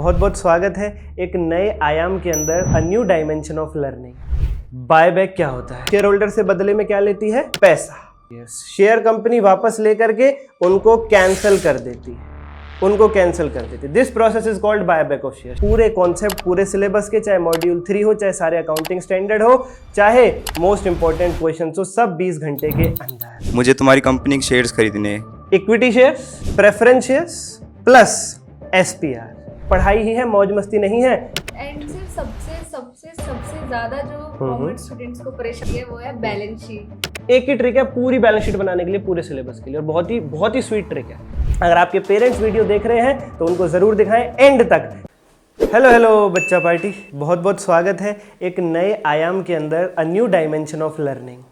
बहुत बहुत स्वागत है एक नए आयाम के अंदर, a new dimension of learning. Buyback क्या होता है? शेयर होल्डर से बदले में क्या लेती है? पैसा। शेयर कंपनी वापस लेकर के उनको कैंसिल कर देती है, this process is called buyback of share. पूरे कॉन्सेप्ट पूरे सिलेबस के, चाहे मॉड्यूल 3 हो, चाहे सारे अकाउंटिंग स्टैंडर्ड हो, चाहे मोस्ट इंपॉर्टेंट क्वेश्चन हो, सब 20 घंटे के अंदर। मुझे तुम्हारी कंपनी के शेयर्स खरीदने हैं। Equity shares, preference shares plus SPR. पढ़ाई ही है, मौज मस्ती नहीं है। एंड सिर्फ सबसे ज्यादा जो कॉमर्स स्टूडेंट्स को परेशानी है वो है बैलेंस शीट। एक ही ट्रिक है पूरी बैलेंस शीट बनाने के लिए, पूरे सिलेबस के लिए, और बहुत ही स्वीट ट्रिक है। अगर आपके पेरेंट्स वीडियो देख रहे हैं तो उनको जरूर दिखाएं एंड तक। हेलो बच्चा पार्टी, बहुत बहुत स्वागत है एक नए आयाम के अंदर, a new dimension of learning.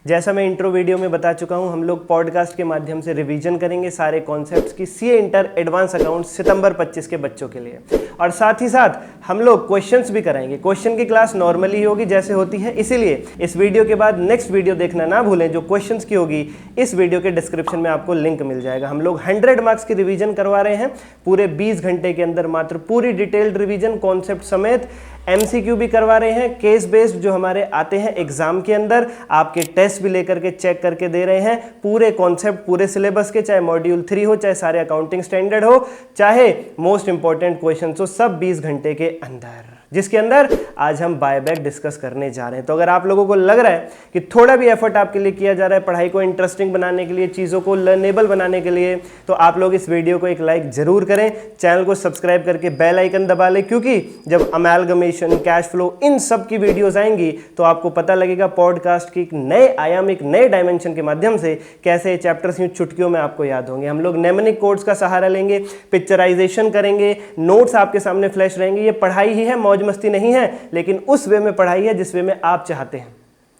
जैसा मैं इंट्रो वीडियो में बता चुका हूं, हम लोग पॉडकास्ट के माध्यम से रिवीजन करेंगे सारे कॉन्सेप्ट्स की, सीए इंटर एडवांस अकाउंट सितंबर 25 के बच्चों के लिए। और साथ ही साथ हम लोग क्वेश्चंस भी कराएंगे। क्वेश्चन की क्लास नॉर्मली होगी जैसे होती है, इसीलिए इस वीडियो के बाद नेक्स्ट वीडियो देखना ना भूलें जो क्वेश्चंस की होगी। इस वीडियो के डिस्क्रिप्शन में आपको लिंक मिल जाएगा। हम लोग 100 मार्क्स की रिवीजन करवा रहे हैं पूरे 20 घंटे के अंदर, मात्र पूरी डिटेल्ड रिवीजन कॉन्सेप्ट समेत। एमसीक्यू भी करवा रहे हैं, केस बेस्ड जो हमारे आते हैं एग्जाम के अंदर, आपके टेस्ट भी लेकर के चेक करके दे रहे हैं। पूरे कॉन्सेप्ट पूरे सिलेबस के, चाहे मॉड्यूल 3 हो, चाहे सारे अकाउंटिंग स्टैंडर्ड हो, चाहे मोस्ट इंपॉर्टेंट क्वेश्चंस हो, सब 20 घंटे के अंदर, जिसके अंदर आज हम बायबैक डिस्कस करने जा रहे हैं। तो अगर आप लोगों को लग रहा है कि थोड़ा भी एफर्ट आपके लिए किया जा रहा है पढ़ाई को इंटरेस्टिंग बनाने के लिए, चीज़ों को लर्नेबल बनाने के लिए, तो आप लोग इस वीडियो को एक लाइक जरूर करें, चैनल को सब्सक्राइब करके बेल आइकन दबा लें, क्योंकि जब अमेलगमेशन, कैश फ्लो, इन सब की वीडियोस आएंगी तो आपको पता लगेगा पॉडकास्ट की एक नए आयाम, एक नए डायमेंशन के माध्यम से कैसे चैप्टर्स यूं चुटकियों में आपको याद होंगे। हम लोग नेमनिक कोड्स का सहारा लेंगे, पिक्चराइजेशन करेंगे, नोट्स आपके सामने फ्लैश रहेंगे। ये पढ़ाई ही है, मौज मस्ती नहीं है, लेकिन उस वे में पढ़ाई है जिस वे में आप चाहते हैं।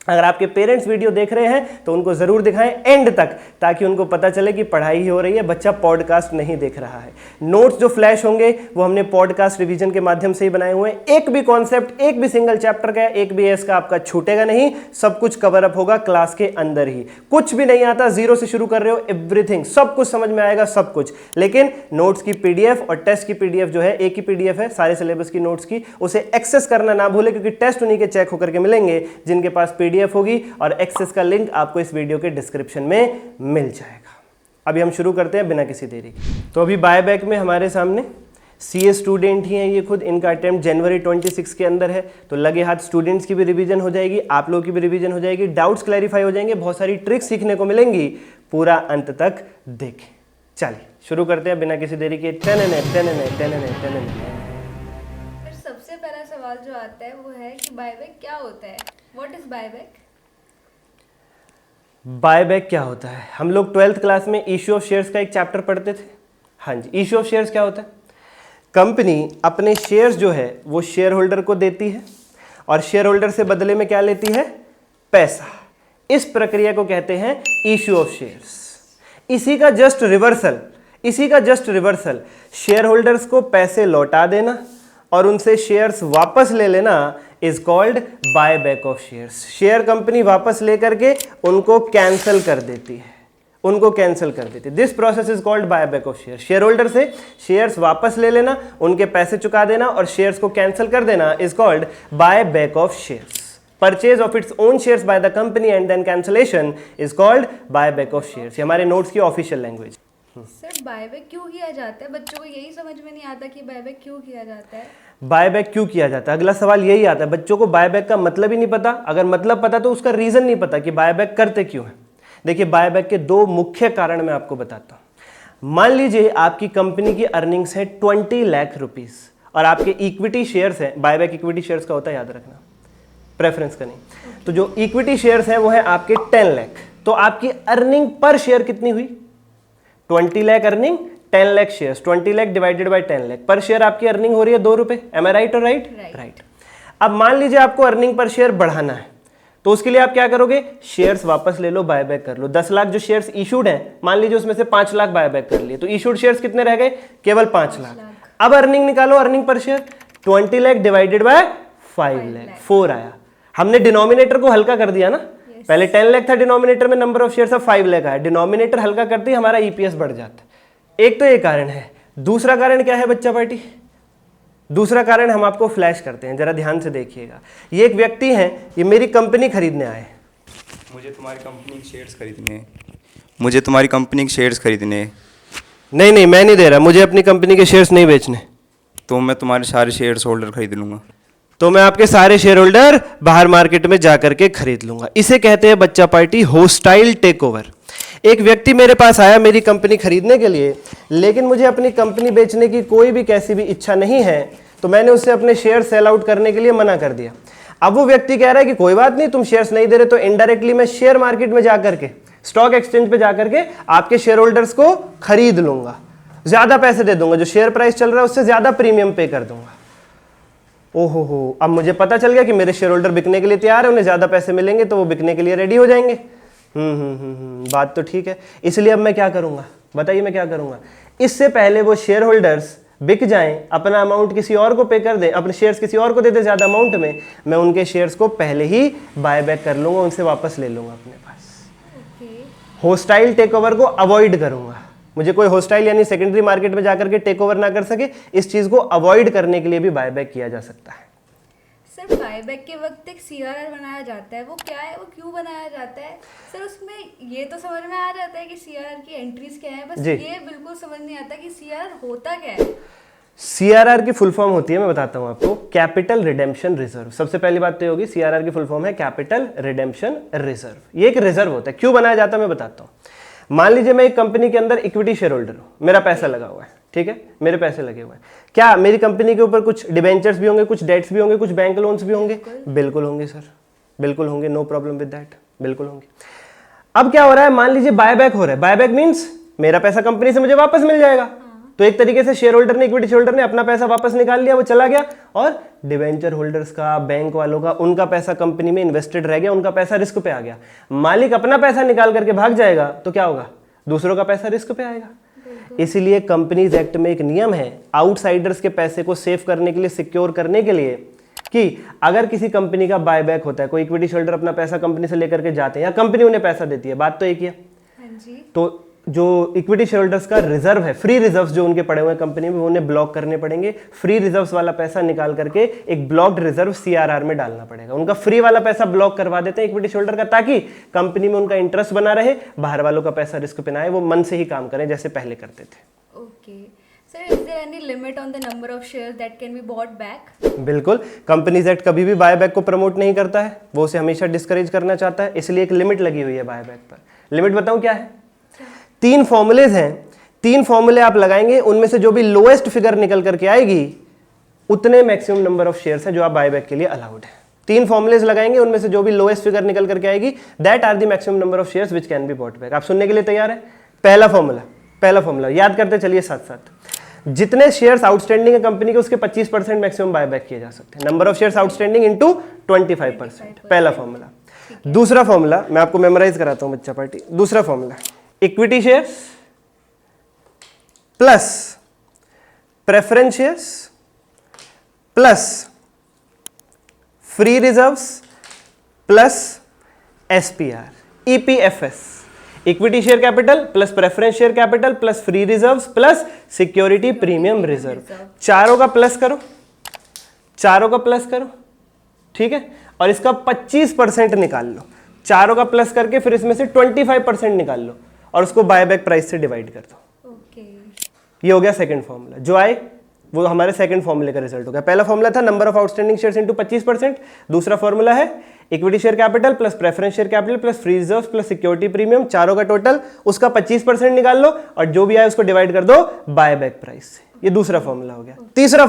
अगर आपके पेरेंट्स वीडियो देख रहे हैं तो उनको जरूर दिखाएं एंड तक, ताकि उनको पता चले कि पढ़ाई ही हो रही है, बच्चा पॉडकास्ट नहीं देख रहा है। नोट्स जो फ्लैश होंगे वो हमने पॉडकास्ट रिवीजन के माध्यम से ही बनाए हुए हैं। एक भी कॉन्सेप्ट, एक भी सिंगल चैप्टर का, एक भी एस का आपका छूटेगा नहीं, सब कुछ कवर अप होगा क्लास के अंदर ही। कुछ भी नहीं आता, जीरो से शुरू कर रहे हो, एवरीथिंग, सब कुछ समझ में आएगा, सब कुछ। लेकिन नोट्स की पीडीएफ और टेस्ट की पीडीएफ जो है, एक ही पीडीएफ है सारे सिलेबस की नोट्स की, उसे एक्सेस करना ना भूले, क्योंकि टेस्ट उन्हीं के चेक होकर के मिलेंगे जिनके पास पीडीएफ होगी, और एक्सेस का लिंक आपको इस वीडियो के डिस्क्रिप्शन में मिल जाएगा। अभी हम शुरू करते हैं बिना किसी देरी के। तो अभी बायबैक में हमारे सामने सीए स्टूडेंट ही हैं ये खुद, इनका अटेम्प्ट जनवरी 26 के अंदर है, तो लगे हाथ स्टूडेंट्स की भी रिवीजन हो जाएगी, आप लोगों की भी रिवीजन हो जाएगी, डाउट्स क्लैरिफाई हो जाएंगे, बहुत सारी ट्रिक्स सीखने को मिलेंगी। पूरा अंत तक देखें। चलिए शुरू करते हैं बिना किसी देरी के। सबसे पहला सवाल जो आता है वो है कि बायबैक क्या होता है? What is buyback? बायबैक क्या होता है? हम लोग 12th क्लास में इश्यू ऑफ शेयर्स का एक चैप्टर पढ़ते थे। हाँ जी, इश्यू ऑफ शेयर्स क्या होता है? कंपनी अपने शेयर्स जो है वो शेयर होल्डर को देती है, और शेयर होल्डर से बदले में क्या लेती है? पैसा। इस प्रक्रिया को कहते हैं इश्यू ऑफ शेयर्स। इसी का जस्ट रिवर्सल, शेयर होल्डर्स को पैसे लौटा देना और उनसे शेयर्स वापस ले लेना is called buyback of shares. Share company वापस लेकर के उनको कैंसिल कर देती है, this process is called buyback of share. Share holder से शेयर्स वापस ले लेना, उनके पैसे चुका देना और शेयर्स को कैंसिल कर देना is called buyback of shares. Purchase of its own shares by the company and then cancellation is called buyback of shares. हमारे नोट्स की ऑफिशियल लैंग्वेज। सर बायबैक क्यों किया जाता है? बच्चों को यही समझ में नहीं आता कि बायबैक क्यों किया जाता है। बायबैक क्यों किया जाता है, अगला सवाल यही आता है। बच्चों को बायबैक का मतलब ही नहीं पता, अगर मतलब पता तो उसका रीजन नहीं पता कि बायबैक करते क्यों है। देखिए, बायबैक के दो मुख्य कारण मैं आपको बताता हूं। मान लीजिए आपकी कंपनी की अर्निंग्स है 20 लाख रुपीज और आपके इक्विटी शेयर्स हैं। बायबैक इक्विटी शेयर्स का होता है, याद रखना, प्रेफरेंस का नहीं। तो जो इक्विटी शेयर्स हैं वो है आपके 10 लाख। तो आपकी अर्निंग पर शेयर कितनी हुई? 20 lakh earning, 10 lakh shares, 20 lakh divided by 10 lakh, पर शेयर आपकी अर्निंग हो रही है 2 रुपए। एम आई राइट और राइट? अब मान लीजिए आपको अर्निंग पर शेयर बढ़ाना है, तो उसके लिए आप क्या करोगे? शेयर्स वापस ले लो, बायबैक कर लो। 10 लाख जो शेयर्स इशूड हैं, मान लीजिए उसमें से 5 लाख बायबैक कर लिए, तो इशूड शेयर्स कितने रह गए? केवल 5 लाख। अब अर्निंग निकालो, earning per share 20 lakh divided by 5 lakh, 4 आया। हमने डिनोमिनेटर को हल्का कर दिया ना, पहले 10 लाख था डिनोमिनेटर में नंबर ऑफ शेयर्स, अब 5 लाख आया। डिनोमिनेटर हल्का करते ही हमारा ईपीएस बढ़ जाता है। एक तो ये कारण है। दूसरा कारण क्या है बच्चा पार्टी? दूसरा कारण हम आपको फ्लैश करते हैं, जरा ध्यान से देखिएगा। ये एक व्यक्ति हैं, ये मेरी कंपनी खरीदने आए। मुझे तुम्हारी कंपनी के शेयर्स खरीदने हैं। मुझे तुम्हारी कंपनी के शेयर्स खरीदने हैं। नहीं नहीं, मैं नहीं दे रहा, मुझे अपनी कंपनी के शेयर्स नहीं बेचने। तो मैं तुम्हारे सारे शेयर्स होल्डर खरीद लूँगा। तो मैं आपके सारे शेयर होल्डर बाहर मार्केट में जा करके खरीद लूंगा। इसे कहते हैं बच्चा पार्टी होस्टाइल टेक ओवर। एक व्यक्ति मेरे पास आया मेरी कंपनी खरीदने के लिए, लेकिन मुझे अपनी कंपनी बेचने की कोई भी कैसी भी इच्छा नहीं है, तो मैंने उससे अपने शेयर सेल आउट करने के लिए मना कर दिया। अब वो व्यक्ति कह रहा है कि कोई बात नहीं, तुम शेयर्स नहीं दे रहे तो इनडायरेक्टली मैं शेयर मार्केट में जाकर के, स्टॉक एक्सचेंज पे जाकर के आपके शेयर होल्डर्स को खरीद लूंगा, ज्यादा पैसे दे दूंगा, जो शेयर प्राइस चल रहा है उससे ज्यादा प्रीमियम पे कर दूंगा। ओहो हो, अब मुझे पता चल गया कि मेरे शेयर होल्डर बिकने के लिए तैयार है, उन्हें ज्यादा पैसे मिलेंगे तो वो बिकने के लिए रेडी हो जाएंगे। बात तो ठीक है। इसलिए अब मैं क्या करूंगा, बताइए मैं क्या करूंगा। इससे पहले वो शेयर होल्डर्स बिक जाएं, अपना अमाउंट किसी और को पे कर दें, अपने शेयर्स किसी और को दे दें ज्यादा अमाउंट में, मैं उनके शेयर्स को पहले ही बाय बैक कर लूंगा, उनसे वापस ले लूंगा अपने पास। होस्टाइल टेक ओवर को अवॉइड करूंगा। मुझे कोई होस्टाइल यानी सेकेंडरी मार्केट में जाकर के टेक ओवर ना कर सके, इस चीज को अवॉइड करने के लिए भी बायबैक किया जा सकता है। सर बायबैक के वक्त एक सीआरआर बनाया जाता है, वो क्या है, वो क्यों बनाया जाता है? सर उसमें ये तो समझ में आ जाता है कि सीआरआर की एंट्रीज क्या है, बस ये बिल्कुल समझ नहीं आता कि सीआरआर होता क्या है। सीआरआर की फुल फॉर्म होती है, मैं बताता हूं आपको, कैपिटल रिडेम्पशन रिजर्व। सबसे पहली बात तो होगी, सीआरआर की फुल फॉर्म है कैपिटल रिडेम्पशन रिजर्व। ये एक रिजर्व होता है। क्यों बनाया जाता है मैं बताता हूँ। मान लीजिए मैं एक कंपनी के अंदर इक्विटी शेयर होल्डर हूं, मेरा पैसा लगा हुआ है, ठीक है, मेरे पैसे लगे हुए हैं। क्या मेरी कंपनी के ऊपर कुछ डिबेंचर्स भी होंगे, कुछ डेट्स भी होंगे, कुछ बैंक लोन्स भी होंगे? बिल्कुल होंगे सर, बिल्कुल होंगे, नो प्रॉब्लम विद दैट, बिल्कुल होंगे। अब क्या हो रहा है, मान लीजिए बायबैक हो रहा है। बायबैक मींस मेरा पैसा कंपनी से मुझे वापस मिल जाएगा। तो एक तरीके से शेयर होल्डर ने, इक्विटी शेयर होल्डर ने अपना पैसा वापस निकाल लिया, वो चला गया, और डिवेंचर होल्डर्स का, बैंक वालों का, उनका पैसा कंपनी में इन्वेस्टेड रह गया, उनका पैसा रिस्क पे आ गया। मालिक अपना पैसा निकाल करके भाग जाएगा तो क्या होगा, दूसरों का पैसा रिस्क पे आएगा। इसीलिए कंपनीज एक्ट में एक नियम है, आउटसाइडर्स के पैसे को सेव करने के लिए, सिक्योर करने के लिए, कि अगर किसी कंपनी का बायबैक होता है, कोई इक्विटी शेयर होल्डर अपना पैसा कंपनी से लेकर के जाते हैं या कंपनी उन्हें पैसा देती है, बात तो एक ही है। तो जो इक्विटी शेयर होल्डर्स का रिजर्व है, फ्री रिजर्व्स जो उनके पड़े हुए हैं कंपनी में, वो उन्हें ब्लॉक करने पड़ेंगे। फ्री रिजर्व्स वाला पैसा निकाल करके एक ब्लॉक्ड रिजर्व सीआरआर में डालना पड़ेगा। उनका फ्री वाला पैसा ब्लॉक करवा देते हैं इक्विटी शेयर होल्डर का, ताकि कंपनी में उनका इंटरेस्ट बना रहे, बाहर वालों का पैसा रिस्क पे ना आए, वो मन से ही काम करें जैसे पहले करते थे। Okay sir, is there any limit on the number of shares that can be bought back? बिल्कुल, कंपनीज एक्ट कभी भी बायबैक को प्रमोट नहीं करता है, वो उसे हमेशा डिस्करेज करना चाहता है, इसलिए एक लिमिट लगी हुई है बायबैक पर। लिमिट बताऊं क्या है? 3 फॉर्मूलेज हैं, 3 फॉर्मूले आप लगाएंगे, उनमें से जो भी लोएस्ट फिगर निकल करके आएगी उतने मैक्सिमम नंबर ऑफ शेयर्स है जो आप बायबैक के लिए अलाउड है। 3 फॉर्मूलेज लगाएंगे, उनमें से जो भी लोएस्ट फिगर निकल करके आएगी, that are the maximum number of shares which can be bought back. आप सुनने के लिए तैयार है? पहला फॉर्मूला याद करते चलिए साथ साथ। जितने शेयर्स आउटस्टैंडिंग है कंपनी के, उसके 25% मैक्सिमम बायबैक किए जा सकते हैं। Number of shares outstanding into 25%, पहला फॉर्मूला। दूसरा फॉर्मूला मैं आपको मेमोराइज कराता हूं बच्चा पार्टी। दूसरा formula, equity shares plus preference shares plus free reserves plus SPR, EPFS. Equity share capital plus preference share capital plus free reserves plus security premium reserve, चारों का प्लस करो, चारों का प्लस करो, ठीक है, और इसका 25% निकाल लो। चारों का प्लस करके फिर इसमें से 25% निकाल लो और उसको बायबैक प्राइस से डिवाइड कर दो। ये हो गया सेकंड फॉर्मूला। जो आए वो हमारे सेकंड फॉर्मूले का रिजल्ट हो गया। पहला फॉर्मूला था number of outstanding shares into 25%। दूसरा फॉर्मूला है equity share capital plus preference share capital plus free reserves plus security premium, चारों का टोटल, उसका 25% निकाल लो और जो भी आए उसको डिवाइड कर दो बायबैक प्राइस से। ये दूसरा फॉर्मूला हो गया। तीसरा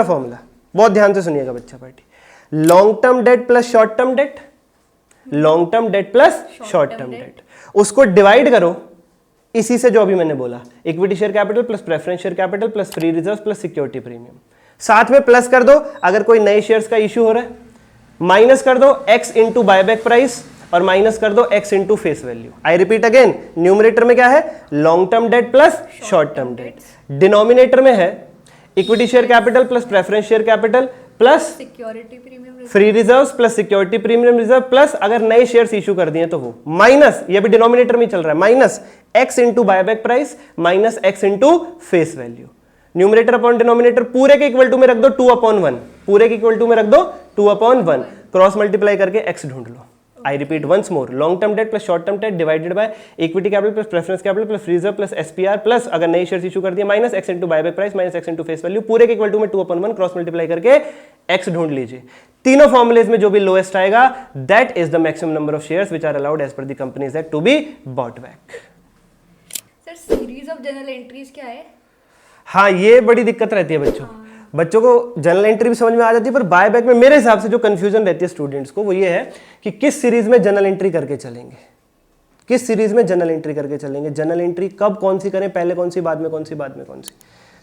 फॉर्मूला बहुत ध्यान से सुनिएगा बच्चा party. Long term debt plus short term date, long term debt plus short term date, उसको डिवाइड करो इसी से जो अभी मैंने बोला, equity share capital plus preference share capital plus free reserve plus security premium. साथ में प्लस कर दो अगर कोई नए शेयर्स का इश्यू हो रहा है, माइनस कर दो x इंटू बायबैक प्राइस और माइनस कर दो x into face value. I repeat again, numerator में क्या है? Long term debt plus short term date. Denominator में है equity share capital plus preference share capital plus security premium free reserves plus security premium reserve plus अगर नए shares issue कर दिए तो वो माइनस, ये भी डिनोमिनेटर में चल रहा है, minus x into buyback price minus x into face value. Numerator upon denominator पूरे के इक्वल टू में रख दो 2/1, पूरे के इक्वल टू में रख दो 2/1, क्रॉस मल्टीप्लाई करके x ढूंढ लो। I repeat once more, long term debt plus short term debt divided by equity capital plus preference capital plus freezer plus SPR plus अगर नई शेयर्स इशू कर दिए minus x into buyback price minus x into face value, पूरे के equal to में 2/1 cross multiply करके x ढूंढ लीजिए। तीनों फॉर्मुलेज में जो भी लोएस्ट आएगा that is the maximum number of shares which are allowed as per the companies act to be bought back. Sir series of general entries क्या है? हाँ, ये बड़ी दिक्कत रहती है बच्चों को जनरल एंट्री भी समझ में आ जाती है, पर बाय बैक में मेरे हिसाब से जो कंफ्यूजन रहती है स्टूडेंट्स को वो ये है कि किस सीरीज में जनरल एंट्री करके चलेंगे, किस सीरीज में जनरल एंट्री करके चलेंगे, जनरल एंट्री कब कौन सी करें, पहले कौन सी, बाद में कौन सी, बाद में कौन सी।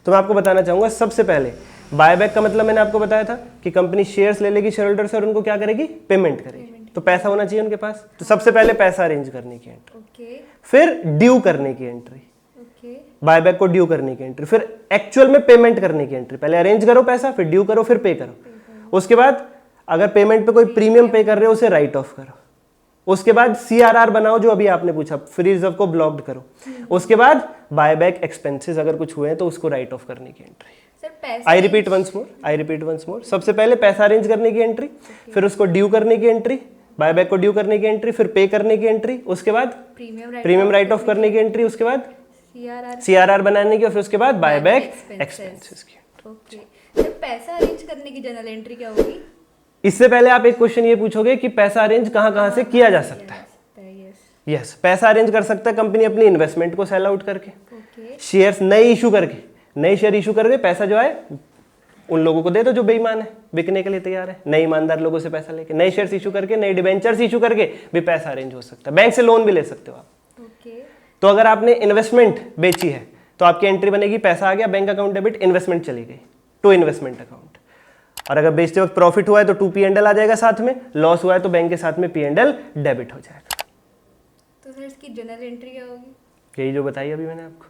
तो मैं आपको बताना चाहूंगा, सबसे पहले बाय बैक का मतलब मैंने आपको बताया था कि कंपनी शेयर्स ले लेगी शेयर होल्डर से और उनको क्या करेगी, पेमेंट करेगी। तो पैसा होना चाहिए उनके पास, तो सबसे पहले पैसा अरेंज करने की एंट्री, फिर ड्यू करने की एंट्री, बायबैक को ड्यू करने की एंट्री, फिर एक्चुअल में पेमेंट करने की एंट्री। पहले अरेंज करो पैसा, फिर ड्यू करो, फिर पे करो। उसके बाद अगर पेमेंट पे कोई प्रीमियम पे कर रहे हो उसे राइट ऑफ करो। उसके बाद सीआरआर बनाओ, जो अभी आपने पूछा, फ्री रिजर्व को ब्लॉक्ड करो। उसके बाद बायबैक एक्सपेंसेस अगर कुछ हुए हैं तो उसको राइट ऑफ करने की entry. I repeat once more, सबसे पहले पैसा अरेंज करने की एंट्री, फिर उसको ड्यू करने की एंट्री, बायबैक को ड्यू करने की एंट्री, फिर पे करने की एंट्री, उसके बाद प्रीमियम राइट ऑफ करने की एंट्री, उसके बाद सीआरआर बनाने की, और फिर उसके बाद बायबैक एक्सपेंसेस की। ओके, तो पैसा अरेंज करने की जनरल एंट्री क्या होगी? इससे पहले आप एक क्वेश्चन ये पूछोगे कि पैसा अरेंज कहां से किया जा सकता है। यस, पैसा अरेंज कर सकता है कंपनी अपनी इन्वेस्टमेंट को सेल आउट करके, शेयर्स नए इशू करके, नए शेयर इशू करके पैसा जो है उन लोगों को दे दो जो बेईमान है, बिकने के लिए तैयार है, नए ईमानदार लोगों से पैसा लेके, नए शेयर्स इशू करके, नए डिबेंचर्स इशू करके भी पैसा अरेंज हो सकता है। बैंक से लोन भी ले सकते हो आप। तो अगर आपने इन्वेस्टमेंट बेची है तो आपकी एंट्री बनेगी, पैसा आ गया बैंक अकाउंट डेबिट, इन्वेस्टमेंट चली गई टू इन्वेस्टमेंट अकाउंट। और अगर बेचते वक्त प्रॉफिट हुआ है तो 2 P&L आ जाएगा साथ में, लॉस हुआ है तो बैंक के साथ में P&L डेबिट हो जाएगा। तो सर इसकी जनरल एंट्री क्या होगी? यही जो बताई अभी मैंने आपको,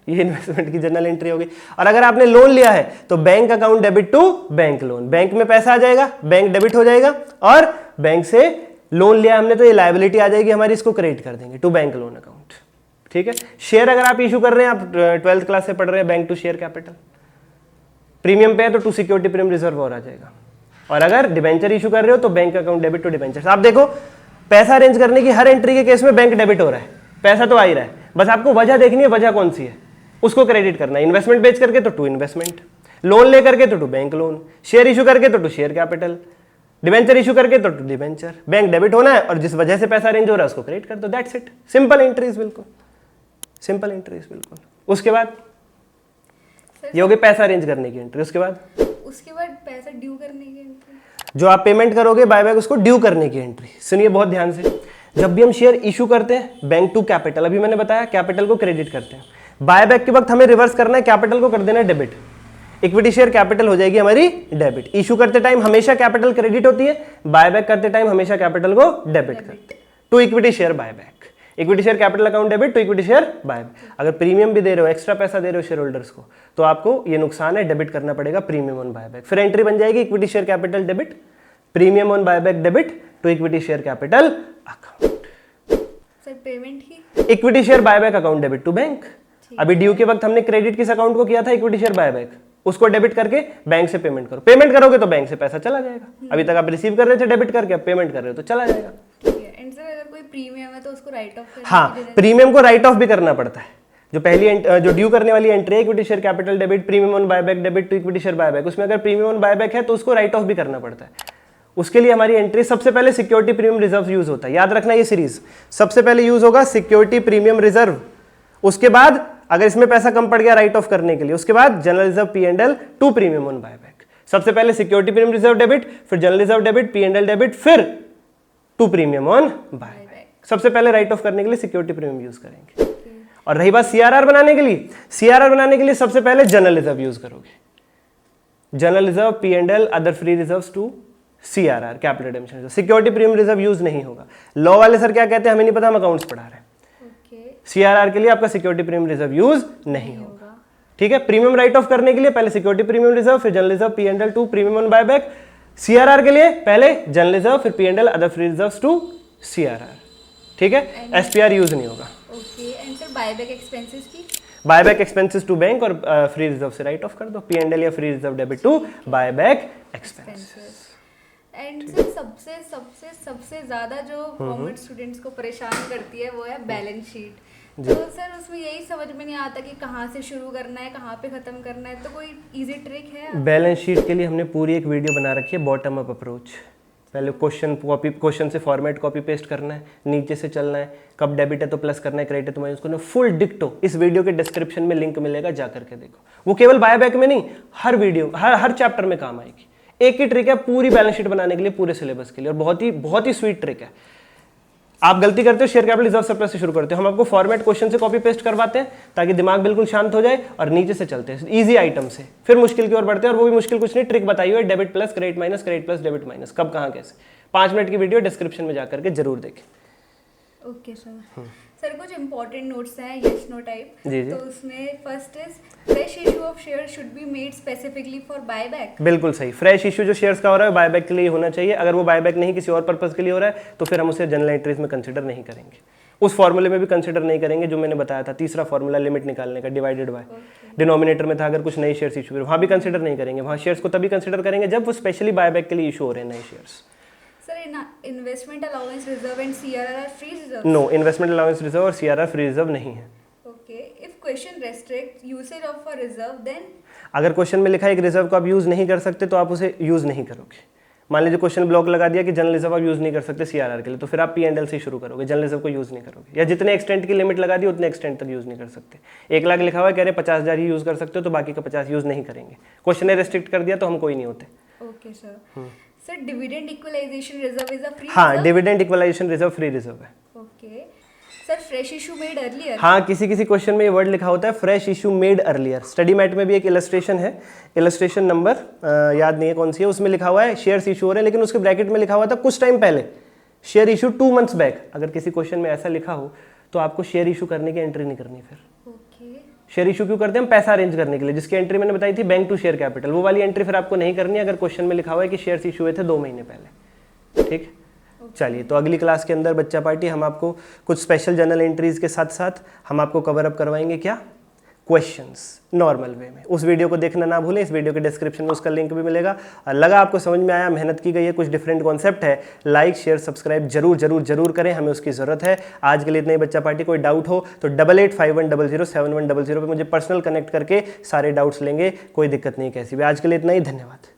ये इन्वेस्टमेंट की जनरल एंट्री होगी। और अगर आपने लोन लिया है तो bank account debit to bank loan, bank में पैसा आ जाएगा, बैंक डेबिट हो जाएगा, और बैंक से लोन लिया हमने तो ये लायबिलिटी आ जाएगी हमारी, इसको क्रेडिट कर देंगे टू बैंक लोन अकाउंट। ठीक है, शेयर अगर आप इशू कर रहे हैं, आप 12th क्लास से पढ़ रहे हैं, bank to share capital, premium पे है तो टू सिक्योरिटी प्रीमियम रिजर्व और आ जाएगा। और अगर डिबेंचर इशू कर रहे हो तो bank account debit to debenture. आप देखो, पैसा अरेंज करने की हर एंट्री के केस में बैंक डेबिट हो रहा है, पैसा तो आ ही रहा है, बस आपको वजह देखनी है, वजह कौन सी है उसको क्रेडिट करना है। इन्वेस्टमेंट बेच करके तो टू इन्वेस्टमेंट, लोन ले करके तो to bank loan, share issue करके तो to share capital, debenture issue करके तो टू डिबेंचर। बैंक डेबिट होना है और जिस वजह से पैसा अरेंज हो रहा है उसको क्रेडिट कर दो, दैट्स इट। सिंपल एंट्रीज, बिल्कुल सिंपल एंट्रीज, बिल्कुल। उसके बाद ये हो गई पैसा अरेंज करने की एंट्री। उसके बाद पैसा ड्यू करने की एंट्री, जो आप पेमेंट करोगे बायबैक उसको ड्यू करने की एंट्री। सुनिए बहुत ध्यान से, जब भी हम शेयर इशू करते हैं बैंक टू कैपिटल, अभी मैंने बताया कैपिटल को क्रेडिट करते हैं, बायबैक के वक्त हमें रिवर्स करना है, कैपिटल को कर देना है डेबिट। इक्विटी शेयर कैपिटल हो जाएगी हमारी डेबिट। इशू करते टाइम हमेशा कैपिटल क्रेडिट होती है, बायबैक करते टाइम हमेशा कैपिटल को डेबिट करते हैं, to equity share buyback. Equity share capital account debit to equity share buyback. अगर प्रीमियम भी दे रहे हो, एक्स्ट्रा पैसा दे रहे हो शेयर होल्डर्स को, तो आपको ये नुकसान है, डेबिट करना पड़ेगा प्रीमियम ऑन बायबैक। फिर एंट्री बन जाएगी equity share capital debit, premium on buyback debit to equity share capital account. Sir payment की equity share buyback account debit to bank. अभी ड्यू के वक्त हमने क्रेडिट किस अकाउंट को किया था, इक्विटी शेयर बायबैक, उसको डेबिट करके बैंक से पेमेंट करो। पेमेंट करोगे तो बैंक से पैसा चला जाएगा। अभी तक आप रिसीव कर रहे थे डेबिट करके, अब पेमेंट कर रहे हो तो चला जाएगा। एंड सर अगर कोई प्रीमियम है तो उसको राइट ऑफ करना, हाँ, प्रीमियम को राइट ऑफ भी करना पड़ता है। जो पहली जो ड्यू करने वाली एंट्री है equity share capital debit, premium on buyback debit to equity share buyback, उसमें अगर प्रीमियम ऑन बायबैक है तो उसको राइट ऑफ भी करना पड़ता है। उसके लिए हमारी एंट्री सबसे पहले सिक्योरिटी प्रीमियम रिजर्व यूज होता है। याद रखना ये सीरीज सबसे पहले यूज होगा सिक्योरिटी प्रीमियम रिजर्व। उसके बाद अगर इसमें पैसा कम पड़ गया राइट ऑफ करने के लिए, उसके बाद general reserve P&L to premium on buyback. सबसे पहले सिक्योरिटी प्रीमियम रिजर्व डेबिट, फिर general reserve debit, P&L debit, फिर टू प्रीमियम ऑन बायबैक। सबसे पहले राइट ऑफ करने के लिए सिक्योरिटी प्रीमियम यूज करेंगे। और रही बात सीआरआर बनाने के लिए, सीआरआर बनाने के लिए सबसे पहले जनरल रिजर्व यूज करोगे। General reserve, P&L, other free reserves to CRR capital redemption reserve. Security premium reserve use नहीं होगा। लॉ वाले सर क्या कहते हैं हमें नहीं पता, हम अकाउंट्स पढ़ा रहे हैं। सीआरआर के लिए आपका सिक्योरिटी प्रीमियम रिजर्व यूज नहीं होगा। ठीक है, प्रीमियम राइट ऑफ करने के लिए पहले सिक्योरिटी प्रीमियम रिजर्व, फिर general reserve, P&L to premium on buyback. CRR के लिए पहले जनरल रिजर्व, फिर P&L, other free reserves to CRR. ठीक है, एसपीआर यूज नहीं होगा। Okay, and sir buyback expenses की, बायबैक एक्सपेंसेस टू बैंक और फ्री रिजर्व से राइट ऑफ कर दो, P&L या free reserve debit to buyback expenses. And sir सबसे सबसे सबसे ज़्यादा जो कॉमर्स स्टूडेंट्स को परेशान करती है वो है बैलेंस शीट। तो सर उसमें यही समझ में नहीं आता कि कहाँ से शुरू करना है, कहाँ पे ख़त्म करना है, तो कोई इजी ट्रिक है? बैलेंस शीट के लिए हमने पूरी एक वीडियो बना रखी है, बॉटम अप अप्रोच। पहले क्वेश्चन से फॉर्मेट कॉपी पेस्ट करना है, नीचे से चलना है, कब डेबिट है तो प्लस करना है, क्रेडिट है तो माइनस करना है, फुल डिक्टो। इस वीडियो के डिस्क्रिप्शन में लिंक मिलेगा, जा करके देखो। वो केवल बायबैक में नहीं, हर वीडियो हर चैप्टर में काम आएगी। एक ही ट्रिक है पूरी बैलेंस शीट बनाने के लिए, पूरे सिलेबस के लिए, और बहुत ही स्वीट ट्रिक है। आप गलती करते हो शेयर कैपिटल रिजर्व सरप्लस से शुरू करते हो, हम आपको फॉर्मेट क्वेश्चन से कॉपी पेस्ट करवाते हैं ताकि दिमाग बिल्कुल शांत हो जाए, और नीचे से चलते हैं इजी आइटम से, फिर मुश्किल की ओर बढ़ते हैं। और वो भी मुश्किल कुछ नहीं, ट्रिक बताई हुई है, debit plus credit minus, credit plus debit minus, कब कहाँ कैसे। 5 मिनट की वीडियो डिस्क्रिप्शन में जाकर के जरूर देखें। Okay sir. सर कुछ इंपॉर्टेंट नोट्स हैं यस नो टाइप, जी। तो उसमें first is fresh issue of share should be made specifically for buyback. बिल्कुल सही, फ्रेश इशू जो शेयर्स का हो रहा है बायबैक के लिए होना चाहिए। अगर वो बायबैक नहीं किसी और पर्पस के लिए हो रहा है तो फिर हम उसे जनरल एंट्रीज में कंसिडर नहीं करेंगे, उस फॉर्मूले में भी कंसिडर नहीं करेंगे जो मैंने बताया था, तीसरा फॉर्मूला लिमिट निकालने का, डिवाइडेड बाय। डिनोमिनेटर में था अगर कुछ नए शेयर्स इशू, वहाँ भी कंसिडर नहीं करेंगे। वहाँ शेयर्स को तभी कंसिडर करेंगे जब वो स्पेशली बायबैक के लिए इशू हो रहे हैं नए shares. Sir, investment allowance reserve and CRR are free reserves? No, investment allowance reserve और CRR फ्री रिजर्व नहीं है। Okay. If question restricts usage of a reserve, then? अगर क्वेश्चन में लिखा है कि रिजर्व को आप यूज नहीं कर सकते तो आप उसे यूज नहीं करोगे। मान लीजिए क्वेश्चन ब्लॉक लगा दिया कि जनरल रिजर्व आप यूज नहीं कर सकते CRR के लिए, तो फिर आप P&L से शुरू करोगे, जनरल रिजर्व को यूज नहीं करोगे। या जितने एक्सटेंट की लिमिट लगा दी उतने एक्सटेंट तक यूज नहीं कर सकते। 1 लाख लिखा हुआ है, कह रहे 50,000 ही यूज कर सकते हो, तो बाकी का 50 यूज नहीं करेंगे। क्वेश्चन ने रेस्ट्रिक्ट कर दिया तो हम कोई नहीं होते। Okay, sir. Sir, dividend equalization reserve is a free हाँ, reserve? Dividend equalisation reserve free reserve है। Okay. Sir, fresh issue made earlier? हाँ, किसी क्वेश्चन में ये वर्ड लिखा होता है fresh issue made earlier. Study mat में भी एक इलस्ट्रेशन है, इलस्ट्रेशन नंबर याद नहीं है कौन सी है, उसमें लिखा हुआ है शेयर्स इशू हो रहे हैं, लेकिन उसके ब्रैकेट में लिखा हुआ था कुछ टाइम पहले शेयर इशू 2 months बैक। अगर किसी क्वेश्चन में ऐसा लिखा हो तो आपको शेयर इशू करने की एंट्री नहीं करनी। फिर Okay. शेयर इशू क्यों करते हैं? हम पैसा अरेंज करने के लिए, जिसकी एंट्री मैंने बताई थी बैंक टू शेयर कैपिटल, वो वाली एंट्री फिर आपको नहीं करनी है अगर क्वेश्चन में लिखा हुआ है कि शेयर्स इशू हुए थे 2 महीने पहले। ठीक, चलिए, तो अगली क्लास के अंदर बच्चा पार्टी हम आपको कुछ स्पेशल जर्नल एंट्रीज के साथ साथ हम आपको कवर अप करवाएंगे क्या, क्वेश्चंस नॉर्मल वे में। उस वीडियो को देखना ना भूलें, इस वीडियो के डिस्क्रिप्शन में उसका लिंक भी मिलेगा। और लगा आपको समझ में आया, मेहनत की गई है, कुछ डिफरेंट कॉन्सेप्ट है, लाइक शेयर सब्सक्राइब जरूर करें, हमें उसकी ज़रूरत है। आज के लिए इतना ही बच्चा पार्टी। कोई डाउट हो तो 8851007100 पे मुझे पर्सनल कनेक्ट करके सारे डाउट्स लेंगे, कोई दिक्कत नहीं कैसी भी। आज के लिए इतना ही, धन्यवाद।